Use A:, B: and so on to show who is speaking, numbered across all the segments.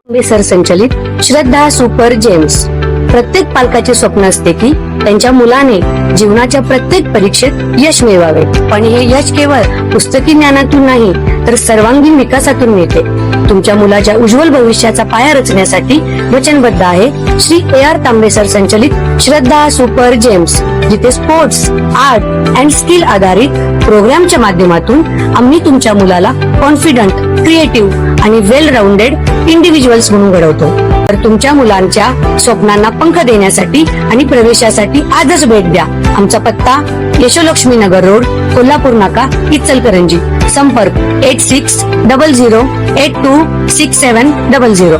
A: सरसंचलित श्रद्धा super gems. प्रत्येक पालकाचे स्वप्न असते की त्यांच्या मुलाने जीवनाच्या प्रत्येक परीक्षेत यश मिळवावे, पण हे यश केवळ पुस्तकी ज्ञानातून नाही तर सर्वांगीण विकासातून मिळते. तुमच्या मुलाच्या उज्ज्वल भविष्याचा पाया रचण्यासाठी वचनबद्ध आहे श्री AR तांबे सर संचलित श्रद्धा सुपर जेम्स, जिथे स्पोर्ट्स, आर्ट अँड स्किल आधारित प्रोग्रामच्या माध्यमातून आम्ही तुमच्या मुलाला कॉन्फिडंट, क्रिएटिव्ह आणि वेल राऊंडेड इंडिव्हिज्युअल्स म्हणून घडवतो. तर तुमच्या मुलांच्या स्वप्नांना पंख देण्यासाठी आणि प्रवेशासाठी आजच भेट द्या. आमचा पत्ता यशोलक्ष्मी नगर रोड, कोल्हापूर नाका, इचलकरंजी. संपर्क 8600826700.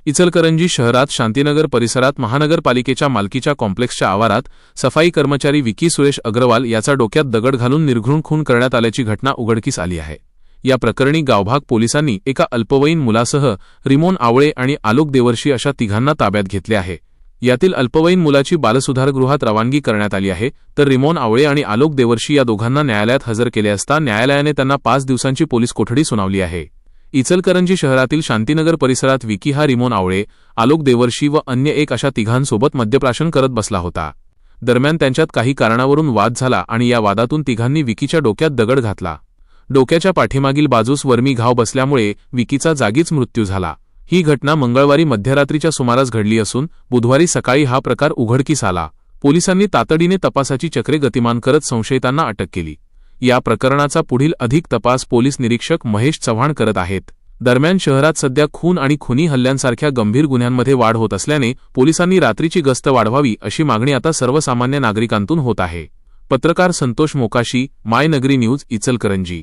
B: इचलकरंजी शहरात शांतीनगर परिसरात महानगरपालिकेच्या मालकीच्या कॉम्प्लेक्सच्या आवारात सफाई कर्मचारी विकी सुरेश अग्रवाल याचा डोक्यात दगड घालून निर्घृण खून करण्यात आल्याची घटना उघडकीस आली आहे. या प्रकरणी गावभाग पोलिसांनी एका अल्पवयीन मुलासह रिमोन आवळे आणि आलोक देवर्षी अशा तिघांना ताब्यात घेतले आहे. यातील अल्पवयीन मुलाची बालसुधारगृहात रवानगी करण्यात आली आहे, तर रिमोन आवळे आणि आलोक देवर्षी या दोघांना न्यायालयात हजर केले असता न्यायालयाने त्यांना 5 दिवसांची पोलीस कोठडी सुनावली आहे. इचलकरंजी शहरातील शांतीनगर परिसरात विकी हा रिमोन आवळे, आलोक देवर्षी व अन्य एक अशा तिघांसोबत मद्यप्राशन करत बसला होता. दरम्यान त्यांच्यात काही कारणावरून वाद झाला आणि या वादातून तिघांनी विकीच्या डोक्यात दगड घातला. डोक्याच्या पाठीमागील बाजूस वर्मी घाव बसल्यामुळे विकीचा जागीच मृत्यू झाला. ही घटना मंगळवारी मध्यरात्रीच्या सुमारास घडली असून बुधवारी सकाळी हा प्रकार उघडकीस आला. पोलिसांनी तातडीने तपासाची चक्रे गतिमान करत संशयितांना अटक केली. या प्रकरणाचा पुढील अधिक तपास पोलीस निरीक्षक महेश चव्हाण करत आहेत. दरम्यान शहरात सध्या खून आणि खुनी हल्ल्यांसारख्या गंभीर गुन्ह्यांमध्ये वाढ होत असल्याने पोलिसांनी रात्रीची गस्त वाढवावी अशी मागणी आता सर्वसामान्य नागरिकांतून होत आहे. पत्रकार संतोष मोकाशी, माय नगरी न्यूज, इचलकरंजी.